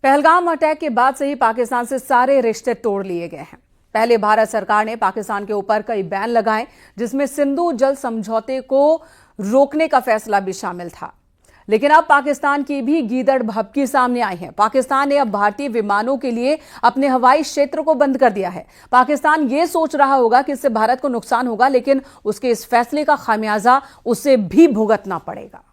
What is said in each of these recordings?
Pahalgam attack के बाद से ही पाकिस्तान से सारे रिश्ते तोड़ लिए गए हैं। पहले भारत सरकार ने पाकिस्तान के ऊपर कई बैन लगाए, जिसमें सिंधु जल समझौते को रोकने का फैसला भी शामिल था। लेकिन अब पाकिस्तान की भी गीदड़ भभकी सामने आई है। पाकिस्तान ने अब भारतीय विमानों के लिए अपने हवाई क्षेत्र को बंद कर दिया है। पाकिस्तान ये सोच रहा होगा कि इससे भारत को नुकसान होगा, लेकिन उसके इस फैसले का खामियाजा उसे भी भुगतना पड़ेगा।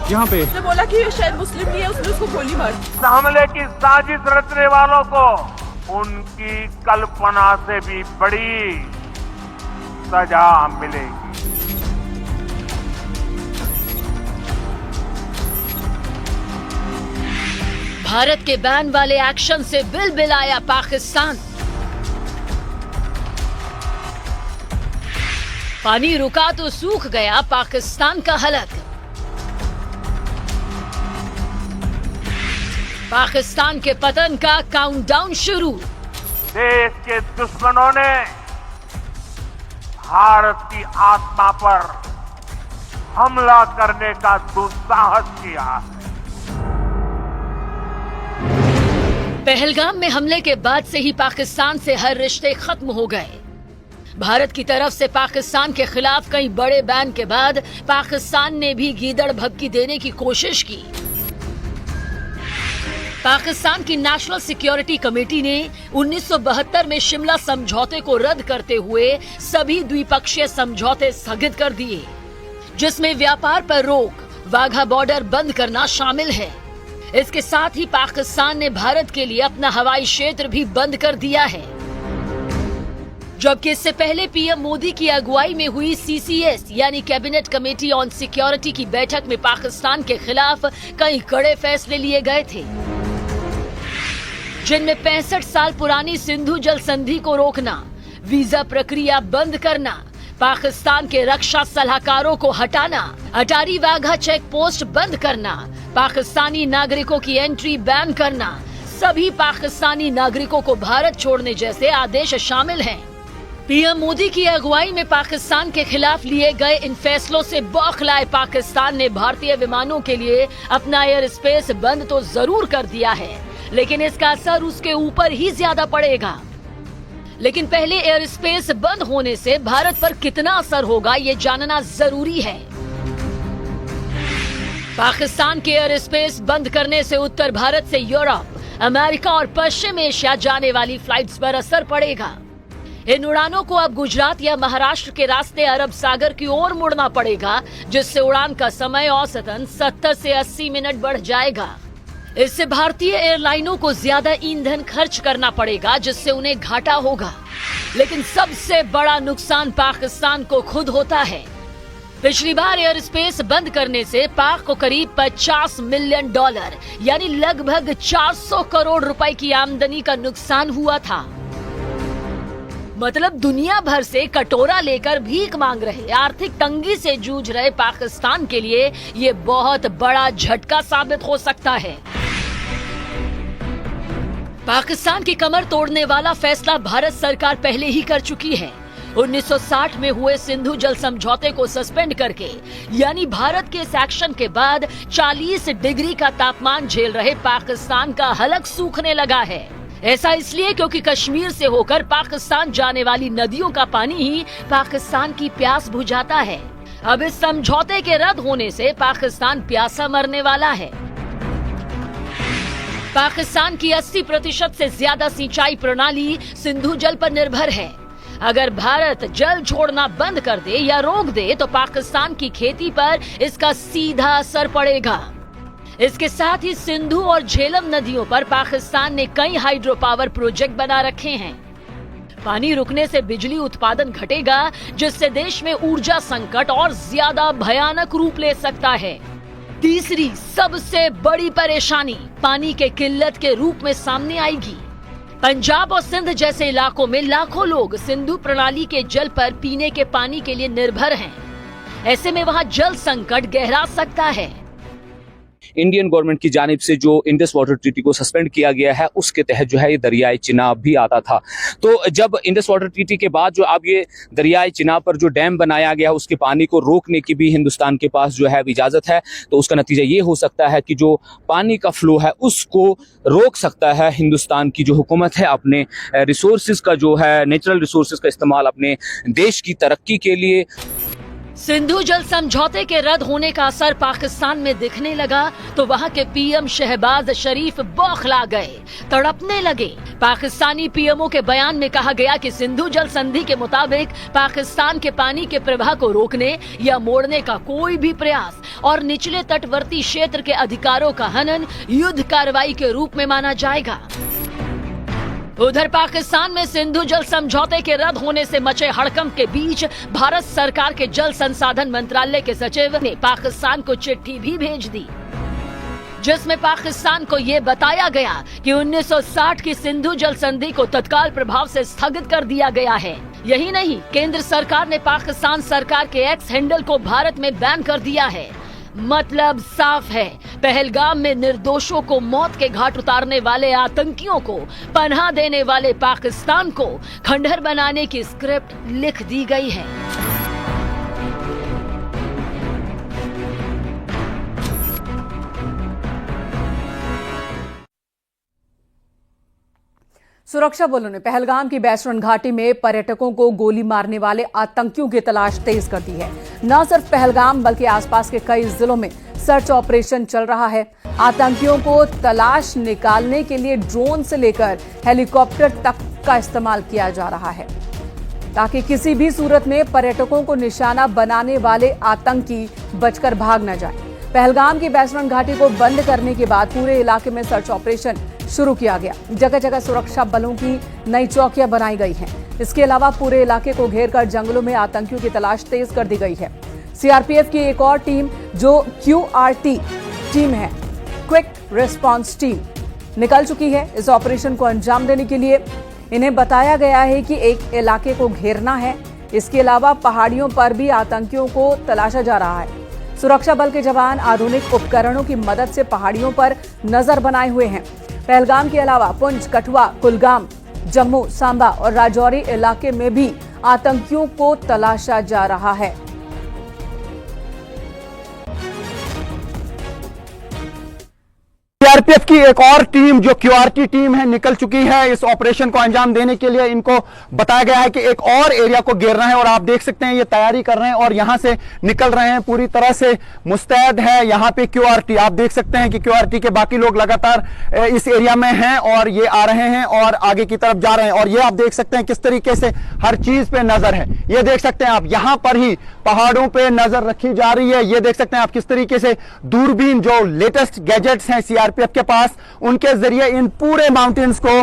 यहाँ पे उसने बोला कि ये शायद मुस्लिम नहीं है, उसने उसको गोली मार दी। हमले की साजिश रचने वालों को उनकी कल्पना से भी बड़ी सजा मिलेगी। भारत के बैन वाले एक्शन से बिलबिलाया पाकिस्तान। पानी रुका तो सूख गया पाकिस्तान का हलक। पाकिस्तान के पतन का काउंटडाउन शुरू। देश के दुश्मनों ने भारत की आत्मा पर हमला करने का दुस्साहस किया है। पहलगाम में हमले के बाद से ही पाकिस्तान से हर रिश्ते खत्म हो गए। भारत की तरफ से पाकिस्तान के खिलाफ कई बड़े बैन के बाद पाकिस्तान ने भी गीदड़ भभकी देने की कोशिश की। पाकिस्तान की नेशनल सिक्योरिटी कमेटी ने 1972 में शिमला समझौते को रद्द करते हुए सभी द्विपक्षीय समझौते स्थगित कर दिए, जिसमें व्यापार पर रोक, वाघा बॉर्डर बंद करना शामिल है। इसके साथ ही पाकिस्तान ने भारत के लिए अपना हवाई क्षेत्र भी बंद कर दिया है। जबकि इससे पहले पीएम मोदी की अगुवाई में हुई सीसीएस यानी कैबिनेट कमेटी ऑन सिक्योरिटी की बैठक में पाकिस्तान के खिलाफ कई कड़े फैसले लिए गए थे, जिनमें 65 साल पुरानी सिंधु जल संधि को रोकना, वीजा प्रक्रिया बंद करना, पाकिस्तान के रक्षा सलाहकारों को हटाना, अटारी वाघा चेक पोस्ट बंद करना, पाकिस्तानी नागरिकों की एंट्री बैन करना, सभी पाकिस्तानी नागरिकों को भारत छोड़ने जैसे आदेश शामिल हैं। पीएम मोदी की अगुवाई में पाकिस्तान के खिलाफ लिए गए इन फैसलों से बौखलाए पाकिस्तान ने भारतीय विमानों के लिए अपना एयर स्पेस बंद तो जरूर कर दिया है, लेकिन इसका असर उसके ऊपर ही ज्यादा पड़ेगा। लेकिन पहले एयर स्पेस बंद होने से भारत पर कितना असर होगा ये जानना जरूरी है। पाकिस्तान के एयर स्पेस बंद करने से उत्तर भारत से यूरोप, अमेरिका और पश्चिम एशिया जाने वाली फ्लाइट्स पर असर पड़ेगा। इन उड़ानों को अब गुजरात या महाराष्ट्र के रास्ते अरब सागर की ओर मुड़ना पड़ेगा, जिससे उड़ान का समय औसतन 70 से 80 मिनट बढ़ जाएगा। इससे भारतीय एयरलाइनों को ज्यादा ईंधन खर्च करना पड़ेगा, जिससे उन्हें घाटा होगा। लेकिन सबसे बड़ा नुकसान पाकिस्तान को खुद होता है। पिछली बार एयर स्पेस बंद करने से पाक को करीब $50 मिलियन यानी लगभग 400 करोड़ रुपए की आमदनी का नुकसान हुआ था। मतलब दुनिया भर से कटोरा लेकर भीख मांग रहे, आर्थिक तंगी से जूझ रहे पाकिस्तान के लिए ये बहुत बड़ा झटका साबित हो सकता है। पाकिस्तान की कमर तोड़ने वाला फैसला भारत सरकार पहले ही कर चुकी है। 1960 में हुए सिंधु जल समझौते को सस्पेंड करके, यानी भारत के इस एक्शन के बाद 40 डिग्री का तापमान झेल रहे पाकिस्तान का हलक सूखने लगा है। ऐसा इसलिए क्योंकि कश्मीर से होकर पाकिस्तान जाने वाली नदियों का पानी ही पाकिस्तान की प्यास बुझाता है। अब इस समझौते के रद्द होने से पाकिस्तान प्यासा मरने वाला है। पाकिस्तान की 80% से ज्यादा सिंचाई प्रणाली सिंधु जल पर निर्भर है। अगर भारत जल छोड़ना बंद कर दे या रोक दे तो पाकिस्तान की खेती पर इसका सीधा असर पड़ेगा। इसके साथ ही सिंधु और झेलम नदियों पर पाकिस्तान ने कई हाइड्रो पावर प्रोजेक्ट बना रखे हैं। पानी रुकने से बिजली उत्पादन घटेगा, जिससे देश में ऊर्जा संकट और ज्यादा भयानक रूप ले सकता है। तीसरी सबसे बड़ी परेशानी पानी के किल्लत के रूप में सामने आएगी। पंजाब और सिंध जैसे इलाकों में लाखों लोग सिंधु प्रणाली के जल पर पीने के पानी के लिए निर्भर हैं। ऐसे में वहां जल संकट गहरा सकता है। इंडियन गवर्नमेंट की जानिब से जो इंडस वाटर ट्रीटी को सस्पेंड किया गया है उसके तहत जो है ये दरियाई चिनाब भी आता था। तो जब इंडस वाटर ट्रीटी के बाद जो अब ये दरियाई चिनाब पर जो डैम बनाया गया उसके पानी को रोकने की भी हिंदुस्तान के पास जो है इजाजत है, तो उसका नतीजा ये हो सकता है कि जो पानी का फ्लो है उसको रोक सकता है हिंदुस्तान की जो हुकूमत है अपने रिसोर्सेज का जो है नेचुरल रिसोर्सेज का इस्तेमाल अपने देश की तरक्की के लिए। सिंधु जल समझौते के रद्द होने का असर पाकिस्तान में दिखने लगा तो वहां के पीएम शहबाज शरीफ बौखला गए, तड़पने लगे। पाकिस्तानी पीएमओ के बयान में कहा गया कि सिंधु जल संधि के मुताबिक पाकिस्तान के पानी के प्रवाह को रोकने या मोड़ने का कोई भी प्रयास और निचले तटवर्ती क्षेत्र के अधिकारों का हनन युद्ध कार्रवाई के रूप में माना जाएगा। उधर पाकिस्तान में सिंधु जल समझौते के रद्द होने से मचे हड़कंप के बीच भारत सरकार के जल संसाधन मंत्रालय के सचिव ने पाकिस्तान को चिट्ठी भी भेज दी, जिसमें पाकिस्तान को ये बताया गया कि 1960 की सिंधु जल संधि को तत्काल प्रभाव से स्थगित कर दिया गया है। यही नहीं, केंद्र सरकार ने पाकिस्तान सरकार के एक्स हैंडल को भारत में बैन कर दिया है। मतलब साफ है, पहलगाम में निर्दोषों को मौत के घाट उतारने वाले आतंकियों को पनाह देने वाले पाकिस्तान को खंडहर बनाने की स्क्रिप्ट लिख दी गई है। सुरक्षा बलों ने पहलगाम की बैसरन घाटी में पर्यटकों को गोली मारने वाले आतंकियों की तलाश तेज कर दी है। न सिर्फ पहलगाम बल्कि आसपास के कई जिलों में सर्च ऑपरेशन चल रहा है। आतंकियों को तलाश निकालने के लिए ड्रोन से लेकर हेलीकॉप्टर तक का इस्तेमाल किया जा रहा है ताकि किसी भी सूरत में पर्यटकों को निशाना बनाने वाले आतंकी बचकर भाग न जाए। पहलगाम की बैसरन घाटी को बंद करने के बाद पूरे इलाके में सर्च ऑपरेशन शुरू किया गया। जगह जगह सुरक्षा बलों की नई चौकियां बनाई गई हैं। इसके अलावा पूरे इलाके को घेरकर जंगलों में आतंकियों की तलाश तेज कर दी गई है। सीआरपीएफ की एक और टीम जो क्यूआरटी टीम है, क्विक रिस्पांस टीम, निकल चुकी है इस ऑपरेशन को अंजाम देने के लिए। इन्हें बताया गया है कि एक इलाके को घेरना है। इसके अलावा पहाड़ियों पर भी आतंकियों को तलाशा जा रहा है। सुरक्षा बल के जवान आधुनिक उपकरणों की मदद से पहाड़ियों पर नजर बनाए हुए हैं। पहलगाम के अलावा पुंछ, कठुआ, कुलगाम, जम्मू, सांबा और राजौरी इलाके में भी आतंकियों को तलाशा जा रहा है। सीआरपीएफ की एक और टीम जो क्यूआरटी टीम है निकल चुकी है इस ऑपरेशन को अंजाम देने के लिए। इनको बताया गया है कि एक और एरिया को घेरना है और आप देख सकते हैं ये तैयारी कर रहे हैं और यहां से निकल रहे हैं, पूरी तरह से मुस्तैद है। यहां पे क्यूआरटी आप देख सकते हैं कि क्यूआरटी के बाकी लोग लगातार इस एरिया में हैं और ये आ रहे हैं और आगे की तरफ जा रहे हैं। और ये आप देख सकते हैं किस तरीके से हर चीज पे नजर है। ये देख सकते हैं आप, यहां पर ही पहाड़ों पे नजर रखी जा रही है। ये देख सकते हैं आप किस तरीके से दूरबीन, जो लेटेस्ट गैजेट्स हैं सीआरपीएफ के पास, उनके जरिए इन पूरे माउंटेन्स को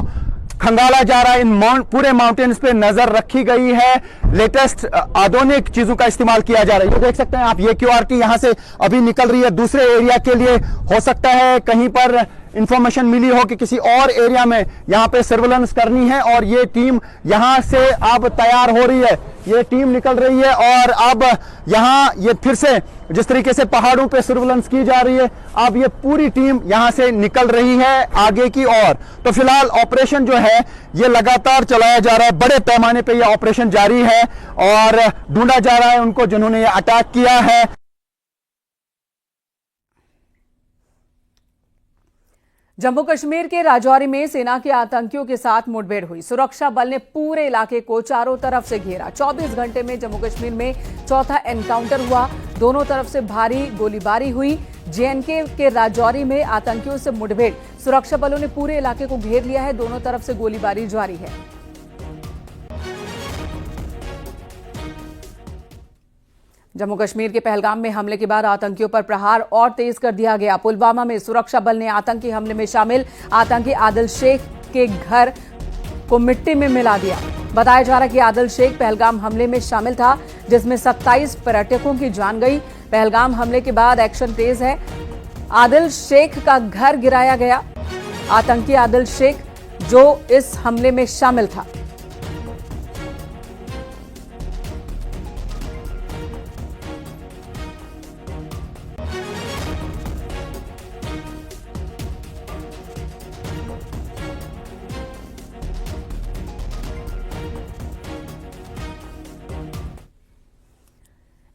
खंगाला जा रहा है। इन पूरे माउंटेन्स पे नजर रखी गई है। लेटेस्ट आधुनिक चीजों का इस्तेमाल किया जा रहा है। ये देख सकते हैं आप, ये क्यूआरटी यहां से अभी निकल रही है दूसरे एरिया के लिए। हो सकता है कहीं पर इंफॉर्मेशन मिली हो कि किसी और एरिया में यहां पे सर्वेलेंस करनी है और ये टीम यहां से अब तैयार हो रही है। ये टीम निकल रही है और अब यहां ये फिर से जिस तरीके से पहाड़ों पे सर्वेलेंस की जा रही है, अब ये पूरी टीम यहां से निकल रही है आगे की ओर। तो फिलहाल ऑपरेशन जो है ये लगातार चलाया जा रहा है, बड़े पैमाने पे ये ऑपरेशन जारी है और ढूंढा जा रहा है उनको जिन्होंने ये अटैक किया है। जम्मू कश्मीर के राजौरी में सेना के आतंकियों के साथ मुठभेड़ हुई। सुरक्षा बल ने पूरे इलाके को चारों तरफ से घेरा। 24 घंटे में जम्मू कश्मीर में चौथा एनकाउंटर हुआ। दोनों तरफ से भारी गोलीबारी हुई। जेएनके के राजौरी में आतंकियों से मुठभेड़। सुरक्षा बलों ने पूरे इलाके को घेर लिया है। दोनों तरफ से गोलीबारी जारी है। जम्मू कश्मीर के पहलगाम में हमले के बाद आतंकियों पर प्रहार और तेज कर दिया गया। पुलवामा में सुरक्षा बल ने आतंकी हमले में शामिल आतंकी आदिल शेख के घर को मिट्टी में मिला दिया। बताया जा रहा है कि आदिल शेख पहलगाम हमले में शामिल था, जिसमें 27 पर्यटकों की जान गई। पहलगाम हमले के बाद एक्शन तेज है। आदिल शेख का घर गिराया गया। आतंकी आदिल शेख जो इस हमले में शामिल था।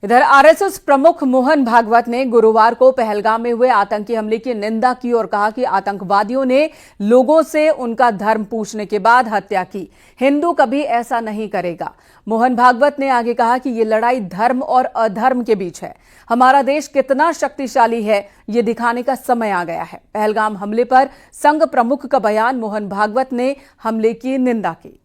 इधर आरएसएस प्रमुख मोहन भागवत ने गुरुवार को पहलगाम में हुए आतंकी हमले की निंदा की और कहा कि आतंकवादियों ने लोगों से उनका धर्म पूछने के बाद हत्या की। हिंदू कभी ऐसा नहीं करेगा। मोहन भागवत ने आगे कहा कि ये लड़ाई धर्म और अधर्म के बीच है। हमारा देश कितना शक्तिशाली है ये दिखाने का समय आ गया है। पहलगाम हमले पर संघ प्रमुख का बयान। मोहन भागवत ने हमले की निंदा की।